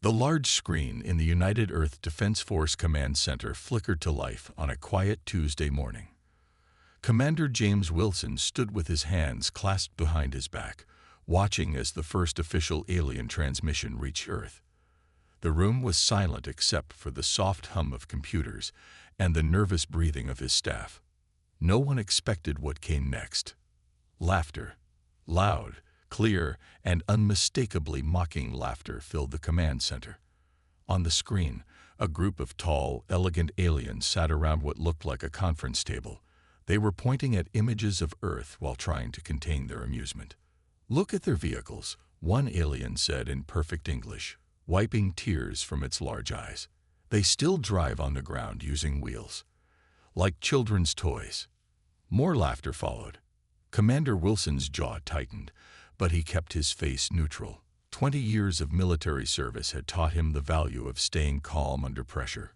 The large screen in the United Earth Defense Force Command Center flickered to life on a quiet Tuesday morning. Commander James Wilson stood with his hands clasped behind his back, watching as the first official alien transmission reached Earth. The room was silent except for the soft hum of computers and the nervous breathing of his staff. No one expected what came next. Laughter. Loud, clear, and unmistakably mocking laughter filled the command center. On the screen, a group of tall, elegant aliens sat around what looked like a conference table. They were pointing at images of Earth while trying to contain their amusement. "Look at their vehicles," one alien said in perfect English, wiping tears from its large eyes. "They still drive on the ground using wheels. Like children's toys." More laughter followed. Commander Wilson's jaw tightened, but he kept his face neutral. 20 years of military service had taught him the value of staying calm under pressure.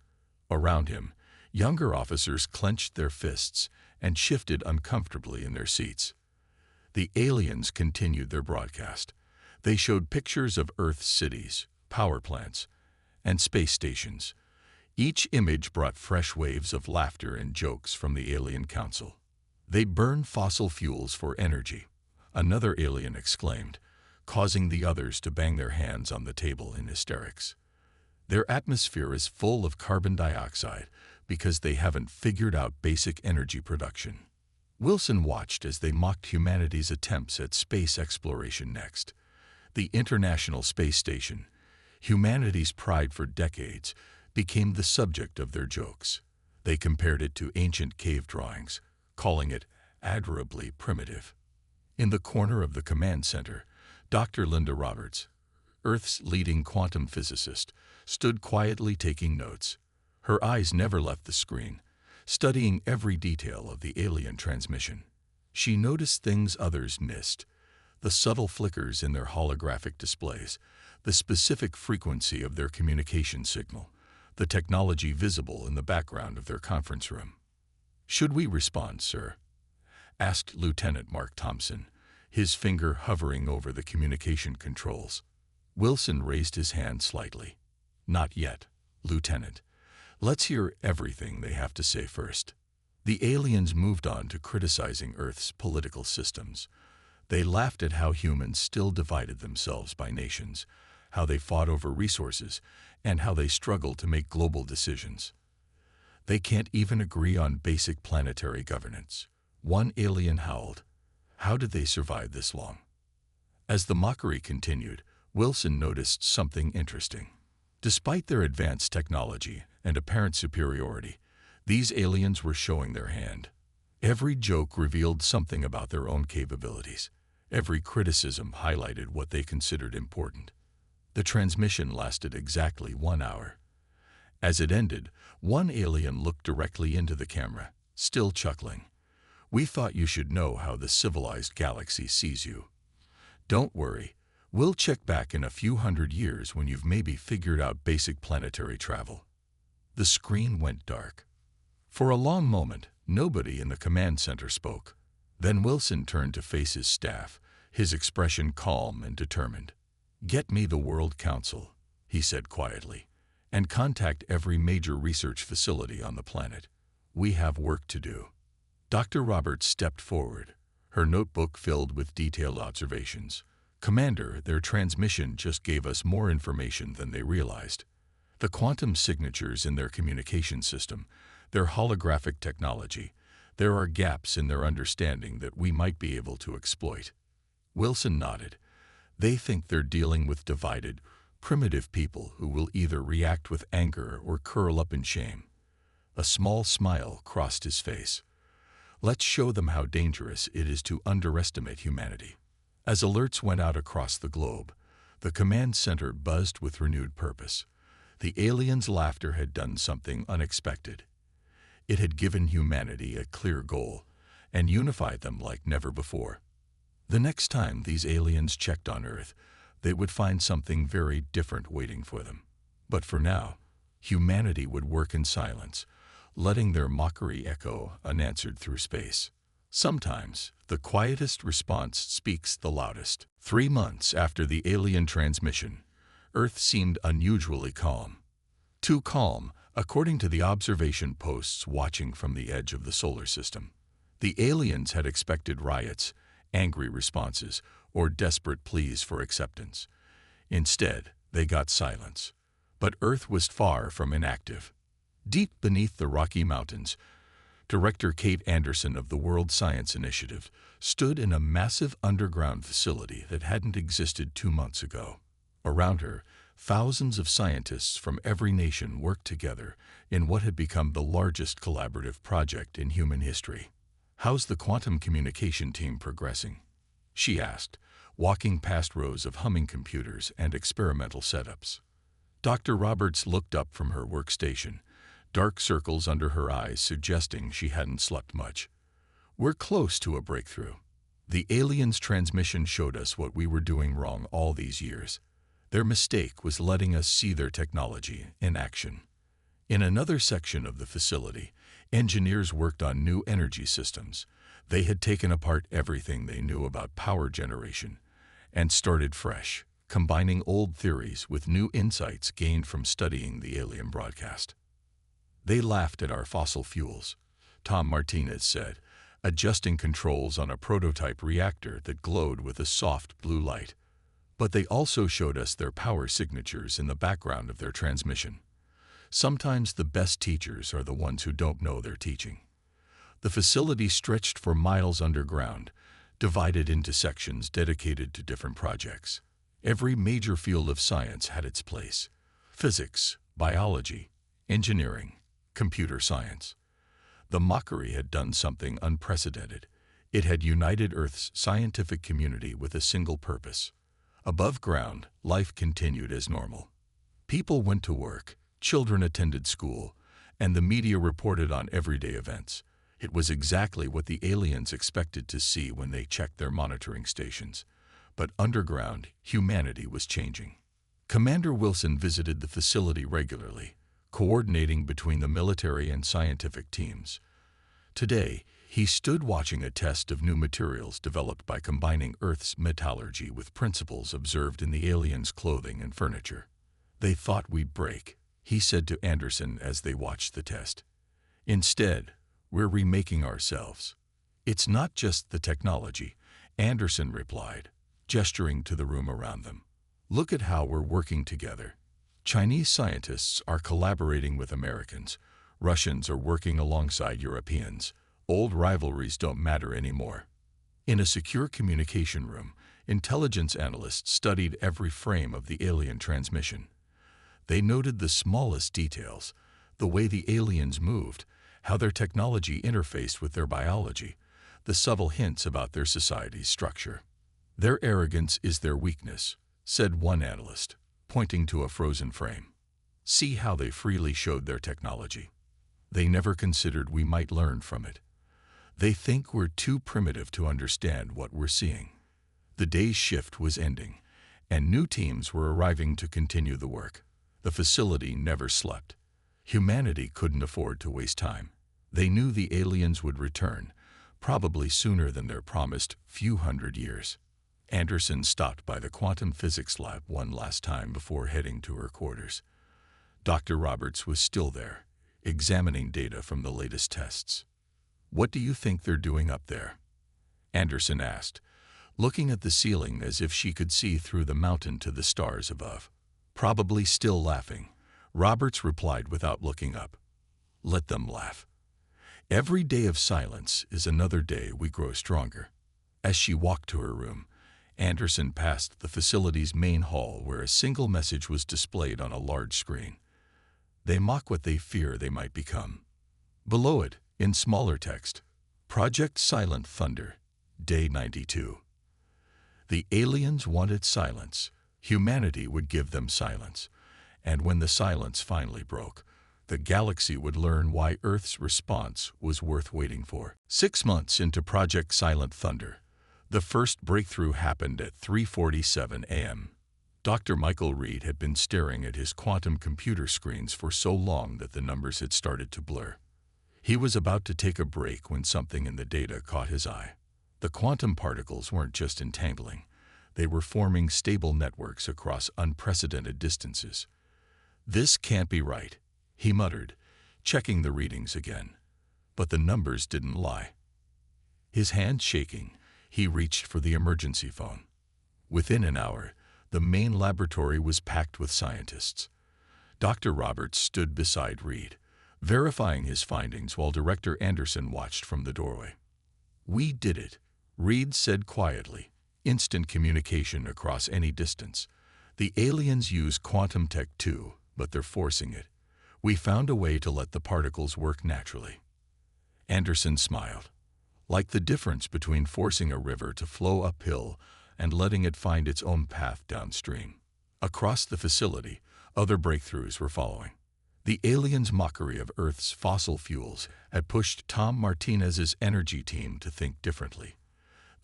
Around him, younger officers clenched their fists and shifted uncomfortably in their seats. The aliens continued their broadcast. They showed pictures of Earth's cities, power plants, and space stations. Each image brought fresh waves of laughter and jokes from the alien council. "They burn fossil fuels for energy," another alien exclaimed, causing the others to bang their hands on the table in hysterics. "Their atmosphere is full of carbon dioxide because they haven't figured out basic energy production." Wilson watched as they mocked humanity's attempts at space exploration next. The International Space Station, humanity's pride for decades, became the subject of their jokes. They compared it to ancient cave drawings, calling it admirably primitive. In the corner of the command center, Dr. Linda Roberts, Earth's leading quantum physicist, stood quietly taking notes. Her eyes never left the screen, studying every detail of the alien transmission. She noticed things others missed: the subtle flickers in their holographic displays, the specific frequency of their communication signal, the technology visible in the background of their conference room. "Should we respond, sir?" asked Lieutenant Mark Thompson, his finger hovering over the communication controls. Wilson raised his hand slightly. "Not yet, Lieutenant. Let's hear everything they have to say first." The aliens moved on to criticizing Earth's political systems. They laughed at how humans still divided themselves by nations, how they fought over resources, and how they struggled to make global decisions. "They can't even agree on basic planetary governance," one alien howled. "How did they survive this long?" As the mockery continued, Wilson noticed something interesting. Despite their advanced technology and apparent superiority, these aliens were showing their hand. Every joke revealed something about their own capabilities. Every criticism highlighted what they considered important. The transmission lasted exactly 1 hour. As it ended, one alien looked directly into the camera, still chuckling. "We thought you should know how the civilized galaxy sees you. Don't worry, we'll check back in a few hundred years when you've maybe figured out basic planetary travel." The screen went dark. For a long moment, nobody in the command center spoke. Then Wilson turned to face his staff, his expression calm and determined. "Get me the World Council," he said quietly, "and contact every major research facility on the planet. We have work to do." Dr. Roberts stepped forward, her notebook filled with detailed observations. "Commander, their transmission just gave us more information than they realized. The quantum signatures in their communication system, their holographic technology, there are gaps in their understanding that we might be able to exploit." Wilson nodded. "They think they're dealing with divided, primitive people who will either react with anger or curl up in shame." A small smile crossed his face. "Let's show them how dangerous it is to underestimate humanity." As alerts went out across the globe, the command center buzzed with renewed purpose. The aliens' laughter had done something unexpected. It had given humanity a clear goal and unified them like never before. The next time these aliens checked on Earth, they would find something very different waiting for them. But for now, humanity would work in silence, letting their mockery echo unanswered through space. Sometimes, the quietest response speaks the loudest. 3 months after the alien transmission, Earth seemed unusually calm. Too calm, according to the observation posts watching from the edge of the solar system. The aliens had expected riots, angry responses, or desperate pleas for acceptance. Instead, they got silence. But Earth was far from inactive. Deep beneath the Rocky Mountains, Director Kate Anderson of the World Science Initiative stood in a massive underground facility that hadn't existed 2 months ago. Around her, thousands of scientists from every nation worked together in what had become the largest collaborative project in human history. "How's the quantum communication team progressing?" she asked, walking past rows of humming computers and experimental setups. Dr. Roberts looked up from her workstation, dark circles under her eyes suggesting she hadn't slept much. "We're close to a breakthrough. The aliens' transmission showed us what we were doing wrong all these years. Their mistake was letting us see their technology in action." In another section of the facility, engineers worked on new energy systems. They had taken apart everything they knew about power generation and started fresh, combining old theories with new insights gained from studying the alien broadcast. "They laughed at our fossil fuels," Tom Martinez said, adjusting controls on a prototype reactor that glowed with a soft blue light. "But they also showed us their power signatures in the background of their transmission. Sometimes the best teachers are the ones who don't know they're teaching." The facility stretched for miles underground, divided into sections dedicated to different projects. Every major field of science had its place: physics, biology, engineering, computer science. The mockery had done something unprecedented. It had united Earth's scientific community with a single purpose. Above ground, life continued as normal. People went to work, children attended school, and the media reported on everyday events. It was exactly what the aliens expected to see when they checked their monitoring stations. But underground, humanity was changing. Commander Wilson visited the facility regularly, coordinating between the military and scientific teams. Today, he stood watching a test of new materials developed by combining Earth's metallurgy with principles observed in the aliens' clothing and furniture. "They thought we'd break," he said to Anderson as they watched the test. "Instead, we're remaking ourselves." "It's not just the technology," Anderson replied, gesturing to the room around them. "Look at how we're working together. Chinese scientists are collaborating with Americans. Russians are working alongside Europeans. Old rivalries don't matter anymore." In a secure communication room, intelligence analysts studied every frame of the alien transmission. They noted the smallest details: the way the aliens moved, how their technology interfaced with their biology, the subtle hints about their society's structure. "Their arrogance is their weakness," said one analyst, pointing to a frozen frame. "See how they freely showed their technology. They never considered we might learn from it. They think we're too primitive to understand what we're seeing." The day's shift was ending, and new teams were arriving to continue the work. The facility never slept. Humanity couldn't afford to waste time. They knew the aliens would return, probably sooner than their promised few hundred years. Anderson stopped by the quantum physics lab one last time before heading to her quarters. Dr. Roberts was still there, examining data from the latest tests. "What do you think they're doing up there?" Anderson asked, looking at the ceiling as if she could see through the mountain to the stars above. "Probably still laughing," Roberts replied without looking up. "Let them laugh. Every day of silence is another day we grow stronger." As she walked to her room, Anderson passed the facility's main hall where a single message was displayed on a large screen. "They mock what they fear they might become." Below it, in smaller text, "Project Silent Thunder, Day 92. The aliens wanted silence. Humanity would give them silence. And when the silence finally broke, the galaxy would learn why Earth's response was worth waiting for." 6 months into Project Silent Thunder, the first breakthrough happened at 3:47 a.m. Dr. Michael Reed had been staring at his quantum computer screens for so long that the numbers had started to blur. He was about to take a break when something in the data caught his eye. The quantum particles weren't just entangling. They were forming stable networks across unprecedented distances. "This can't be right," he muttered, checking the readings again. But the numbers didn't lie. His hand shaking, he reached for the emergency phone. Within an hour, the main laboratory was packed with scientists. Dr. Roberts stood beside Reed, verifying his findings while Director Anderson watched from the doorway. "We did it," Reed said quietly. "Instant communication across any distance. The aliens use quantum tech too, but they're forcing it. We found a way to let the particles work naturally." Anderson smiled. Like the difference between forcing a river to flow uphill and letting it find its own path downstream. Across the facility, other breakthroughs were following. The aliens' mockery of Earth's fossil fuels had pushed Tom Martinez's energy team to think differently.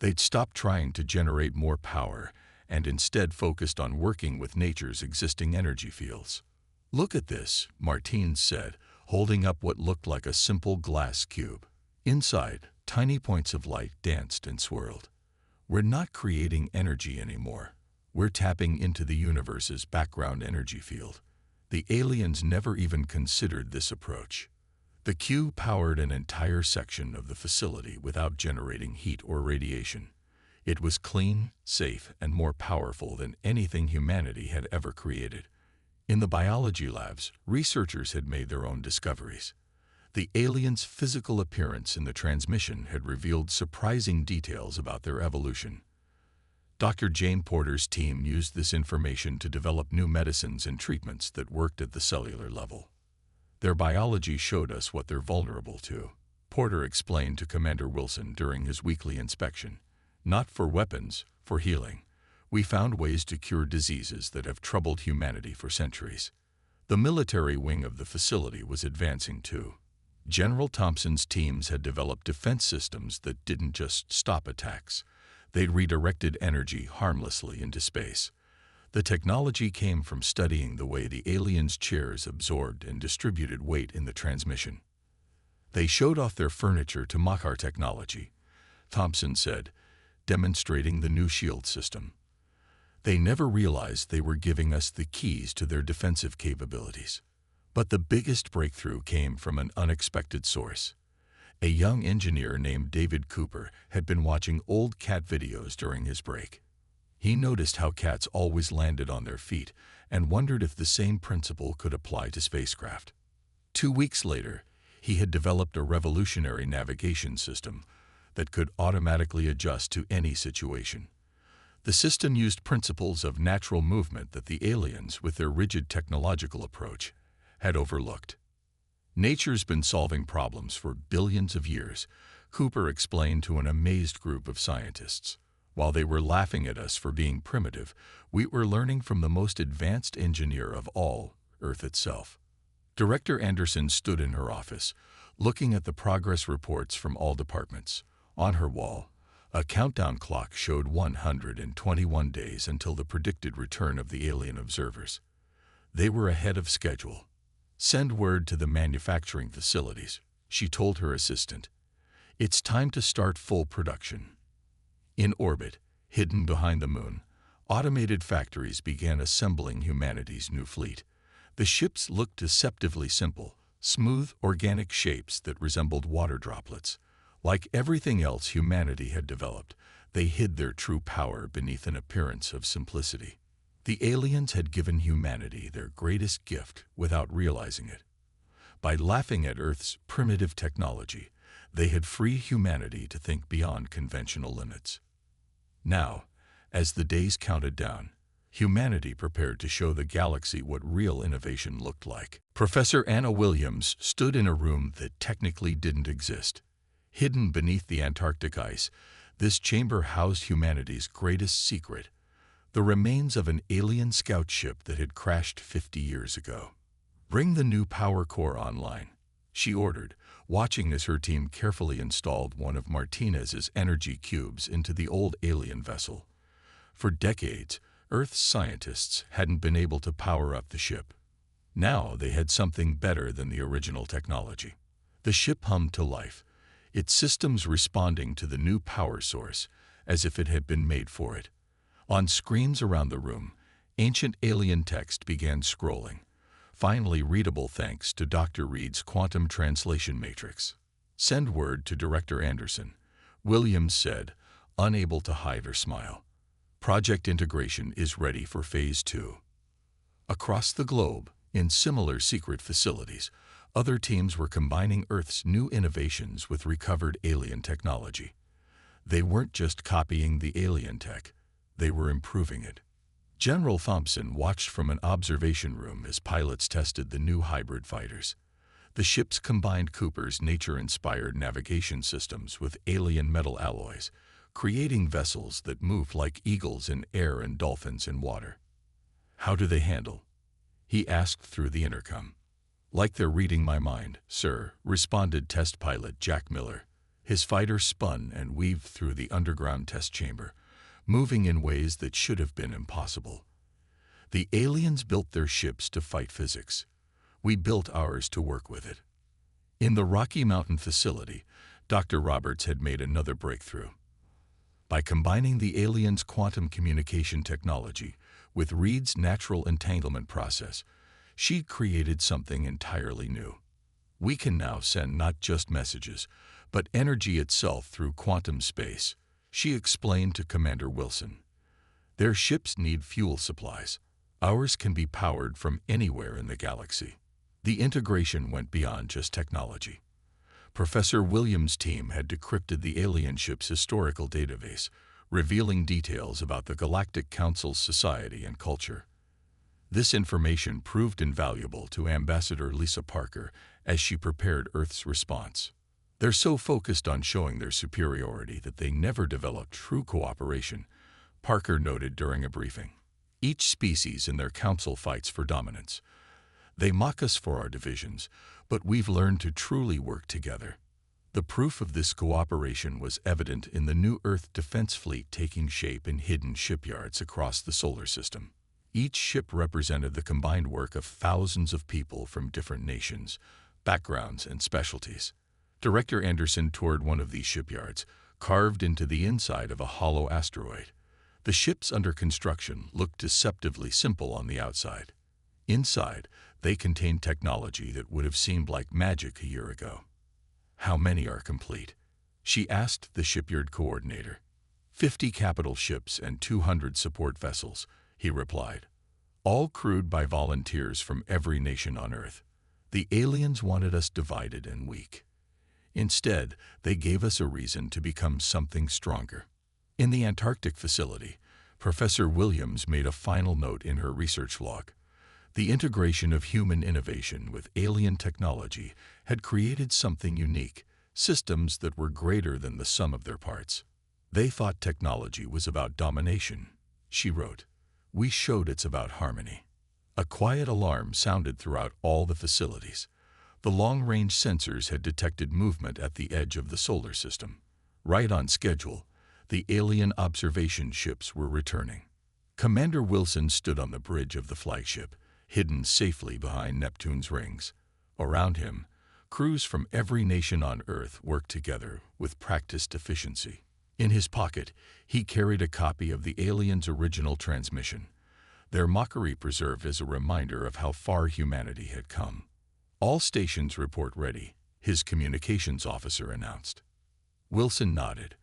They'd stopped trying to generate more power and instead focused on working with nature's existing energy fields. "Look at this," Martinez said, holding up what looked like a simple glass cube. Inside, tiny points of light danced and swirled. "We're not creating energy anymore. We're tapping into the universe's background energy field." The aliens never even considered this approach. The cube powered an entire section of the facility without generating heat or radiation. It was clean, safe, and more powerful than anything humanity had ever created. In the biology labs, researchers had made their own discoveries. The aliens' physical appearance in the transmission had revealed surprising details about their evolution. Dr. Jane Porter's team used this information to develop new medicines and treatments that worked at the cellular level. "Their biology showed us what they're vulnerable to," Porter explained to Commander Wilson during his weekly inspection. "Not for weapons, for healing. We found ways to cure diseases that have troubled humanity for centuries." The military wing of the facility was advancing too. General Thompson's teams had developed defense systems that didn't just stop attacks. They'd redirected energy harmlessly into space. The technology came from studying the way the aliens' chairs absorbed and distributed weight in the transmission. "They showed off their furniture to mock our technology," Thompson said, demonstrating the new shield system. "They never realized they were giving us the keys to their defensive capabilities." But the biggest breakthrough came from an unexpected source. A young engineer named David Cooper had been watching old cat videos during his break. He noticed how cats always landed on their feet and wondered if the same principle could apply to spacecraft. 2 weeks later, he had developed a revolutionary navigation system that could automatically adjust to any situation. The system used principles of natural movement that the aliens, with their rigid technological approach, had overlooked. "Nature's been solving problems for billions of years," Cooper explained to an amazed group of scientists. "While they were laughing at us for being primitive, we were learning from the most advanced engineer of all, Earth itself." Director Anderson stood in her office, looking at the progress reports from all departments. On her wall, a countdown clock showed 121 days until the predicted return of the alien observers. They were ahead of schedule. "Send word to the manufacturing facilities," she told her assistant. "It's time to start full production." In orbit, hidden behind the moon, automated factories began assembling humanity's new fleet. The ships looked deceptively simple, smooth, organic shapes that resembled water droplets. Like everything else humanity had developed, they hid their true power beneath an appearance of simplicity. The aliens had given humanity their greatest gift without realizing it. By laughing at Earth's primitive technology, they had freed humanity to think beyond conventional limits. Now, as the days counted down, humanity prepared to show the galaxy what real innovation looked like. Professor Anna Williams stood in a room that technically didn't exist. Hidden beneath the Antarctic ice, this chamber housed humanity's greatest secret, the remains of an alien scout ship that had crashed 50 years ago. "Bring the new power core online," she ordered, watching as her team carefully installed one of Martinez's energy cubes into the old alien vessel. For decades, Earth's scientists hadn't been able to power up the ship. Now they had something better than the original technology. The ship hummed to life, its systems responding to the new power source as if it had been made for it. On screens around the room, ancient alien text began scrolling, finally readable thanks to Dr. Reed's quantum translation matrix. "Send word to Director Anderson," Williams said, unable to hide her smile. "Project integration is ready for Phase 2. Across the globe, in similar secret facilities, other teams were combining Earth's new innovations with recovered alien technology. They weren't just copying the alien tech, they were improving it. General Thompson watched from an observation room as pilots tested the new hybrid fighters. The ships combined Cooper's nature-inspired navigation systems with alien metal alloys, creating vessels that moved like eagles in air and dolphins in water. "How do they handle?" he asked through the intercom. "Like they're reading my mind, sir," responded test pilot Jack Miller. His fighter spun and weaved through the underground test chamber, moving in ways that should have been impossible. "The aliens built their ships to fight physics. We built ours to work with it." In the Rocky Mountain facility, Dr. Roberts had made another breakthrough. By combining the aliens' quantum communication technology with Reed's natural entanglement process, she created something entirely new. "We can now send not just messages, but energy itself through quantum space," she explained to Commander Wilson. "Their ships need fuel supplies. Ours can be powered from anywhere in the galaxy." The integration went beyond just technology. Professor Williams' team had decrypted the alien ship's historical database, revealing details about the Galactic Council's society and culture. This information proved invaluable to Ambassador Lisa Parker as she prepared Earth's response. "They're so focused on showing their superiority that they never develop true cooperation," Parker noted during a briefing. "Each species in their council fights for dominance. They mock us for our divisions, but we've learned to truly work together." The proof of this cooperation was evident in the new Earth defense fleet taking shape in hidden shipyards across the solar system. Each ship represented the combined work of thousands of people from different nations, backgrounds, and specialties. Director Anderson toured one of these shipyards, carved into the inside of a hollow asteroid. The ships under construction looked deceptively simple on the outside. Inside, they contained technology that would have seemed like magic a year ago. "How many are complete?" she asked the shipyard coordinator. 50 capital ships and 200 support vessels," he replied. "All crewed by volunteers from every nation on Earth. The aliens wanted us divided and weak. Instead, they gave us a reason to become something stronger." In the Antarctic facility, Professor Williams made a final note in her research log. The integration of human innovation with alien technology had created something unique, systems that were greater than the sum of their parts. "They thought technology was about domination," she wrote. "We showed it's about harmony." A quiet alarm sounded throughout all the facilities. The long-range sensors had detected movement at the edge of the solar system. Right on schedule, the alien observation ships were returning. Commander Wilson stood on the bridge of the flagship, hidden safely behind Neptune's rings. Around him, crews from every nation on Earth worked together with practiced efficiency. In his pocket, he carried a copy of the aliens' original transmission, their mockery preserved as a reminder of how far humanity had come. "All stations report ready," his communications officer announced. Wilson nodded.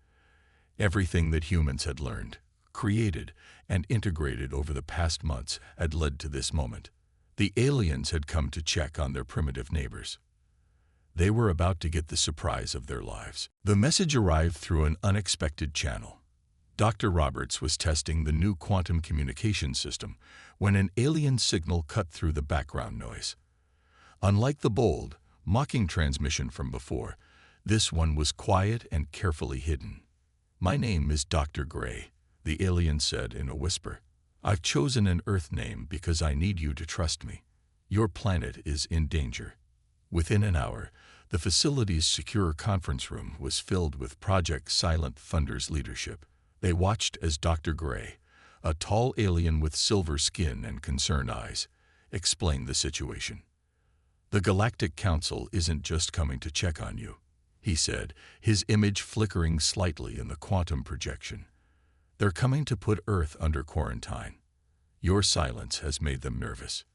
Everything that humans had learned, created, and integrated over the past months had led to this moment. The aliens had come to check on their primitive neighbors. They were about to get the surprise of their lives. The message arrived through an unexpected channel. Dr. Roberts was testing the new quantum communication system when an alien signal cut through the background noise. Unlike the bold, mocking transmission from before, this one was quiet and carefully hidden. "My name is Dr. Gray," the alien said in a whisper. "I've chosen an Earth name because I need you to trust me. Your planet is in danger." Within an hour, the facility's secure conference room was filled with Project Silent Thunder's leadership. They watched as Dr. Gray, a tall alien with silver skin and concerned eyes, explained the situation. "The Galactic Council isn't just coming to check on you," he said, his image flickering slightly in the quantum projection. They're coming to put Earth under quarantine. Your silence has made them nervous."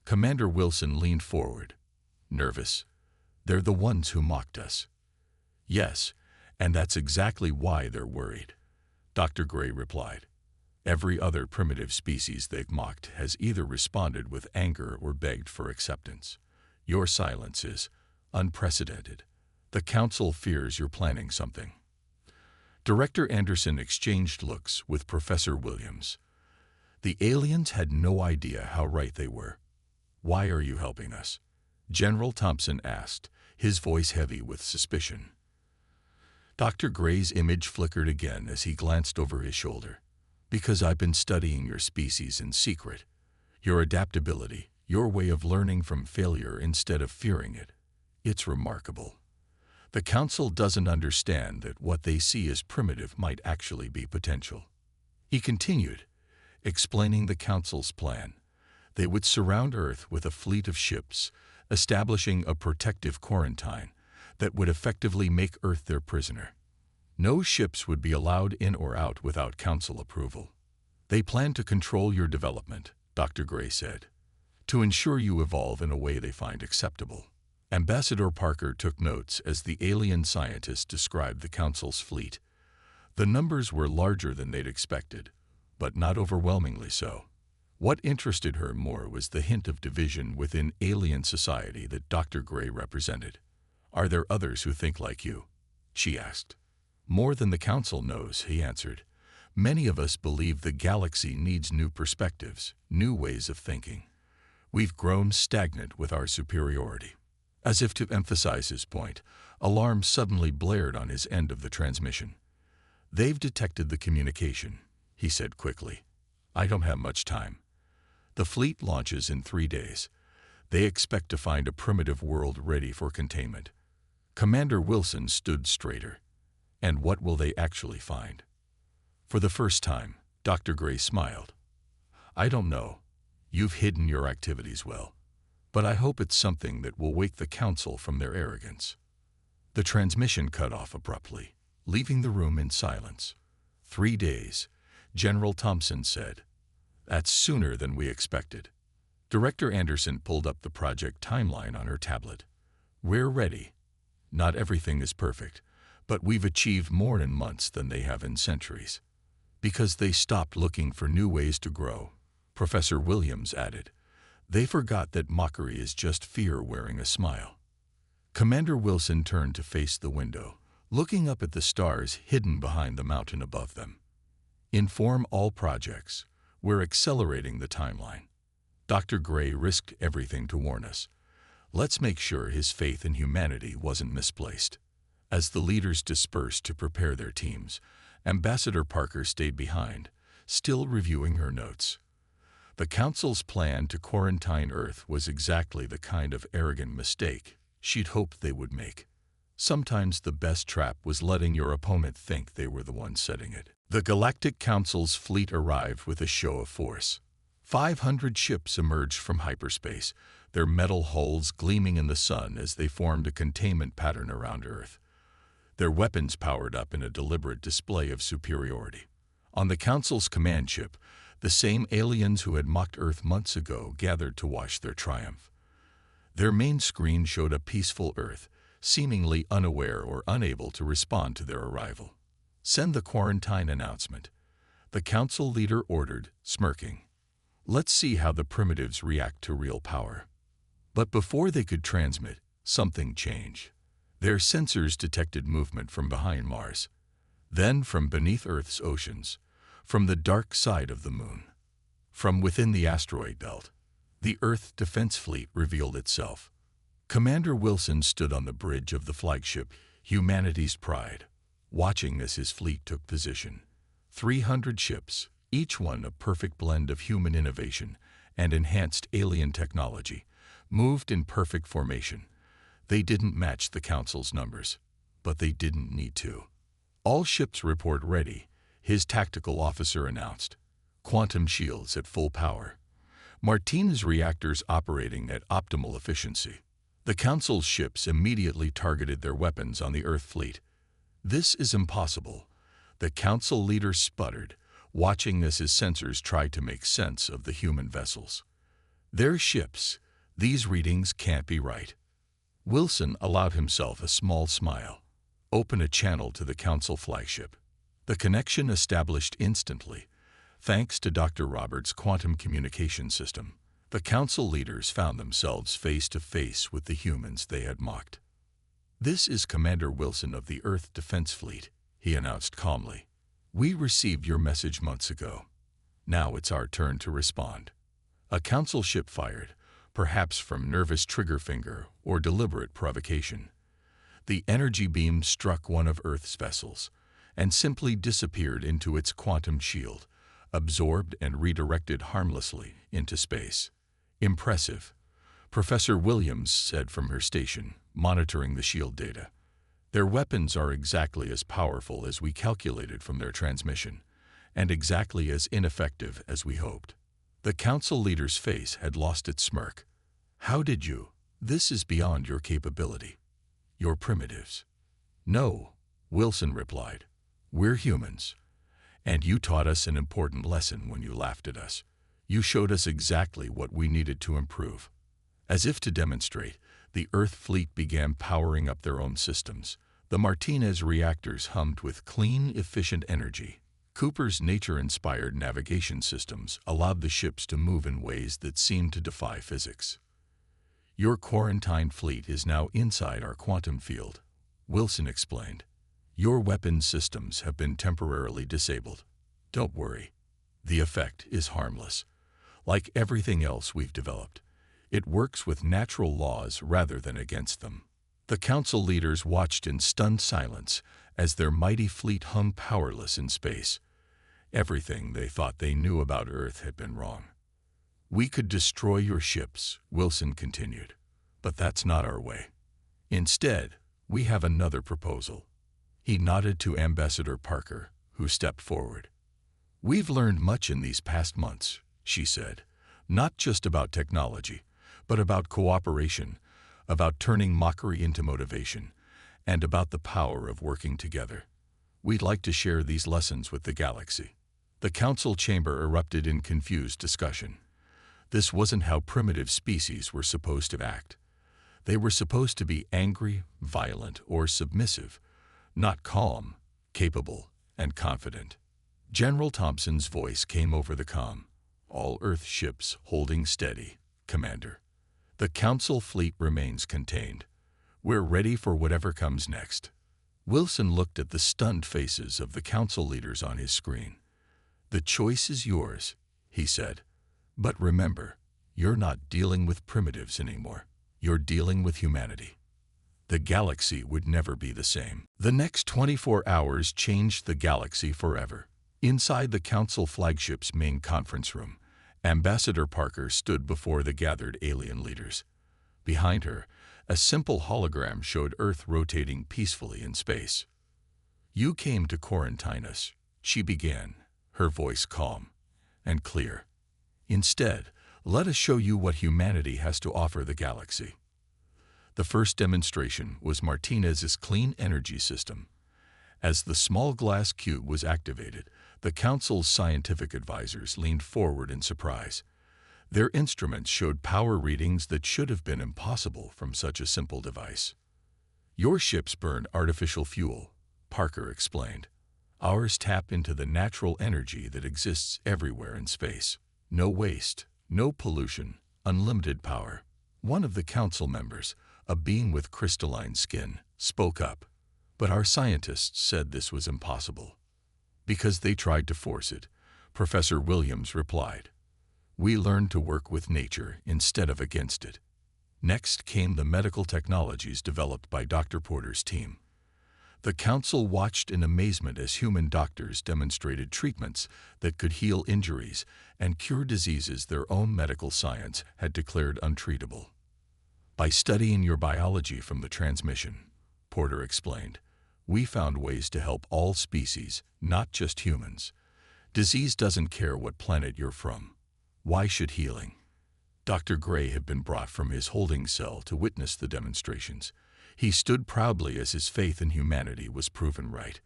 Commander Wilson leaned forward. "Nervous? They're the ones who mocked us." "Yes, and that's exactly why they're worried," Dr. Gray replied. "Every other primitive species they've mocked has either responded with anger or begged for acceptance. Your silence is unprecedented. The Council fears you're planning something." Director Anderson exchanged looks with Professor Williams. The aliens had no idea how right they were. "Why are you helping us?" General Thompson asked, his voice heavy with suspicion. Dr. Gray's image flickered again as he glanced over his shoulder. "Because I've been studying your species in secret. Your adaptability, your way of learning from failure instead of fearing it. It's remarkable. The Council doesn't understand that what they see as primitive might actually be potential." He continued, explaining the Council's plan. They would surround Earth with a fleet of ships, establishing a protective quarantine that would effectively make Earth their prisoner. No ships would be allowed in or out without Council approval. "They plan to control your development," Dr. Gray said, "to ensure you evolve in a way they find acceptable." Ambassador Parker took notes as the alien scientist described the Council's fleet. The numbers were larger than they'd expected, but not overwhelmingly so. What interested her more was the hint of division within alien society that Dr. Gray represented. "Are there others who think like you?" she asked. "More than the Council knows," he answered. "Many of us believe the galaxy needs new perspectives, new ways of thinking. We've grown stagnant with our superiority." As if to emphasize his point, alarms suddenly blared on his end of the transmission. "They've detected the communication," he said quickly. "I don't have much time. The fleet launches in 3 days. They expect to find a primitive world ready for containment." Commander Wilson stood straighter. "And what will they actually find?" For the first time, Dr. Gray smiled. "I don't know. You've hidden your activities well. But I hope it's something that will wake the Council from their arrogance." The transmission cut off abruptly, leaving the room in silence. 3 days, General Thompson said. "That's sooner than we expected." Director Anderson pulled up the project timeline on her tablet. "We're ready. Not everything is perfect, but we've achieved more in months than they have in centuries." "Because they stopped looking for new ways to grow," Professor Williams added. "They forgot that mockery is just fear wearing a smile." Commander Wilson turned to face the window, looking up at the stars hidden behind the mountain above them. "Inform all projects. We're accelerating the timeline." Dr. Gray risked everything to warn us. Let's make sure his faith in humanity wasn't misplaced. As the leaders dispersed to prepare their teams, Ambassador Parker stayed behind, still reviewing her notes. The Council's plan to quarantine Earth was exactly the kind of arrogant mistake she'd hoped they would make. Sometimes the best trap was letting your opponent think they were the ones setting it. The Galactic Council's fleet arrived with a show of force. 500 ships emerged from hyperspace, their metal hulls gleaming in the sun as they formed a containment pattern around Earth. Their weapons powered up in a deliberate display of superiority. On the Council's command ship, the same aliens who had mocked Earth months ago gathered to watch their triumph. Their main screen showed a peaceful Earth, seemingly unaware or unable to respond to their arrival. "Send the quarantine announcement," the Council leader ordered, smirking. "Let's see how the primitives react to real power." But before they could transmit, something changed. Their sensors detected movement from behind Mars, then from beneath Earth's oceans, from the dark side of the moon. From within the asteroid belt, the Earth Defense Fleet revealed itself. Commander Wilson stood on the bridge of the flagship, Humanity's Pride, watching as his fleet took position. 300 ships, each one a perfect blend of human innovation and enhanced alien technology, moved in perfect formation. They didn't match the Council's numbers, but they didn't need to. "All ships report ready," his tactical officer announced. "Quantum shields at full power. Martinez reactors operating at optimal efficiency." The Council's ships immediately targeted their weapons on the Earth fleet. "This is impossible. The council leader sputtered, watching as his sensors tried to make sense of the human vessels. Their ships. These readings can't be right. Wilson allowed himself a small smile. Open a channel to the council flagship. The connection established instantly, thanks to Dr. Roberts' quantum communication system. The council leaders found themselves face to face with the humans they had mocked. "This is Commander Wilson of the Earth Defense Fleet," he announced calmly. "We received your message months ago. Now it's our turn to respond." A council ship fired, perhaps from nervous trigger finger or deliberate provocation. The energy beam struck one of Earth's vessels and simply disappeared into its quantum shield, absorbed and redirected harmlessly into space. "Impressive," Professor Williams said from her station, monitoring the shield data. "Their weapons are exactly as powerful as we calculated from their transmission, and exactly as ineffective as we hoped." The council leader's face had lost its smirk. "How did you? This is beyond your capability. You're primitives." "No," Wilson replied. "We're humans. And you taught us an important lesson when you laughed at us. You showed us exactly what we needed to improve." As if to demonstrate, the Earth fleet began powering up their own systems. The Martinez reactors hummed with clean, efficient energy. Cooper's nature-inspired navigation systems allowed the ships to move in ways that seemed to defy physics. "Your quarantined fleet is now inside our quantum field," Wilson explained. "Your weapons systems have been temporarily disabled. Don't worry. The effect is harmless. Like everything else we've developed, it works with natural laws rather than against them." The council leaders watched in stunned silence as their mighty fleet hung powerless in space. Everything they thought they knew about Earth had been wrong. "We could destroy your ships," Wilson continued, "but that's not our way. Instead, we have another proposal." He nodded to Ambassador Parker, who stepped forward. "We've learned much in these past months," she said, "not just about technology, but about cooperation, about turning mockery into motivation, and about the power of working together. We'd like to share these lessons with the galaxy." The council chamber erupted in confused discussion. This wasn't how primitive species were supposed to act. They were supposed to be angry, violent, or submissive, not calm, capable, and confident. General Thompson's voice came over the comm. "All Earth ships holding steady, Commander. The council fleet remains contained. We're ready for whatever comes next." Wilson looked at the stunned faces of the council leaders on his screen. "The choice is yours," he said. "But remember, you're not dealing with primitives anymore. You're dealing with humanity." The galaxy would never be the same. The next 24 hours changed the galaxy forever. Inside the council flagship's main conference room, Ambassador Parker stood before the gathered alien leaders. Behind her, a simple hologram showed Earth rotating peacefully in space. "You came to quarantine us," she began, her voice calm and clear. "Instead, let us show you what humanity has to offer the galaxy." The first demonstration was Martinez's clean energy system. As the small glass cube was activated, the council's scientific advisors leaned forward in surprise. Their instruments showed power readings that should have been impossible from such a simple device. "Your ships burn artificial fuel," Parker explained. "Ours tap into the natural energy that exists everywhere in space. No waste, no pollution, unlimited power." One of the council members, a being with crystalline skin, spoke up. "But our scientists said this was impossible." "Because they tried to force it," Professor Williams replied. "We learned to work with nature instead of against it." Next came the medical technologies developed by Dr. Porter's team. The council watched in amazement as human doctors demonstrated treatments that could heal injuries and cure diseases their own medical science had declared untreatable. "By studying your biology from the transmission," Porter explained, "we found ways to help all species, not just humans. Disease doesn't care what planet you're from. Why should healing?" Dr. Gray had been brought from his holding cell to witness the demonstrations. He stood proudly as his faith in humanity was proven right.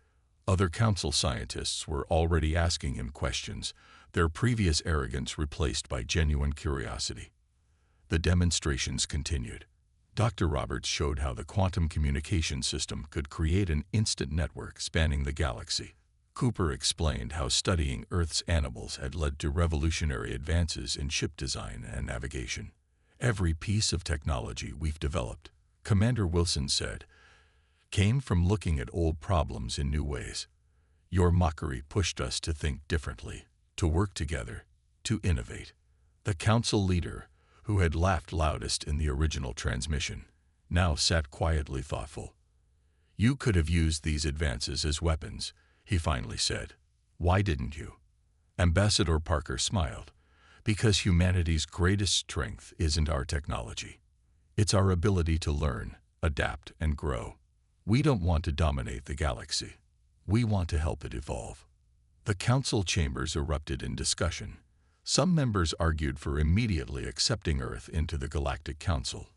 Other council scientists were already asking him questions, their previous arrogance replaced by genuine curiosity. The demonstrations continued. Dr. Roberts showed how the quantum communication system could create an instant network spanning the galaxy. Cooper explained how studying Earth's animals had led to revolutionary advances in ship design and navigation. Every piece of technology we've developed, Commander Wilson said, came from looking at old problems in new ways. Your mockery pushed us to think differently, to work together, to innovate. The council leader, who had laughed loudest in the original transmission, now sat quietly thoughtful. You could have used these advances as weapons, he finally said. Why didn't you? Ambassador Parker smiled. Because humanity's greatest strength isn't our technology. It's our ability to learn, adapt, and grow. We don't want to dominate the galaxy. We want to help it evolve. The council chambers erupted in discussion. Some members argued for immediately accepting Earth into the Galactic Council.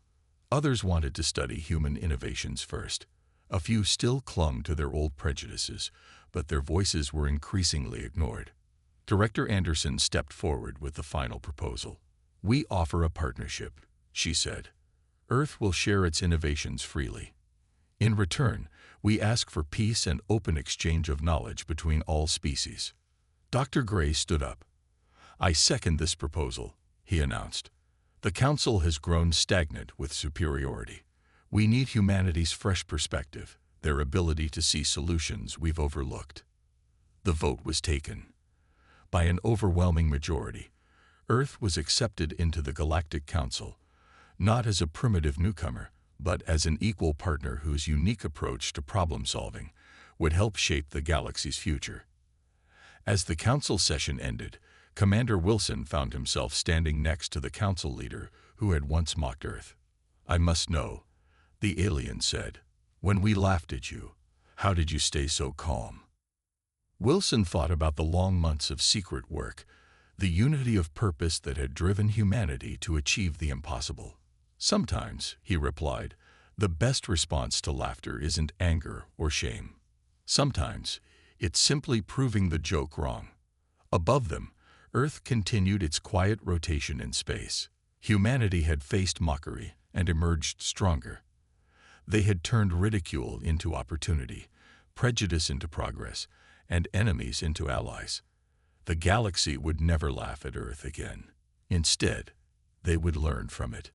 Others wanted to study human innovations first. A few still clung to their old prejudices, but their voices were increasingly ignored. Director Anderson stepped forward with the final proposal. We offer a partnership, she said. Earth will share its innovations freely. In return, we ask for peace and open exchange of knowledge between all species. Dr. Gray stood up. I second this proposal, he announced. The Council has grown stagnant with superiority. We need humanity's fresh perspective, their ability to see solutions we've overlooked. The vote was taken. By an overwhelming majority, Earth was accepted into the Galactic Council, not as a primitive newcomer, but as an equal partner whose unique approach to problem-solving would help shape the galaxy's future. As the council session ended, Commander Wilson found himself standing next to the council leader who had once mocked Earth. I must know, the alien said. When we laughed at you, how did you stay so calm? Wilson thought about the long months of secret work, the unity of purpose that had driven humanity to achieve the impossible. Sometimes, he replied, the best response to laughter isn't anger or shame. Sometimes, it's simply proving the joke wrong. Above them, Earth continued its quiet rotation in space. Humanity had faced mockery and emerged stronger. They had turned ridicule into opportunity, prejudice into progress, and enemies into allies. The galaxy would never laugh at Earth again. Instead, they would learn from it.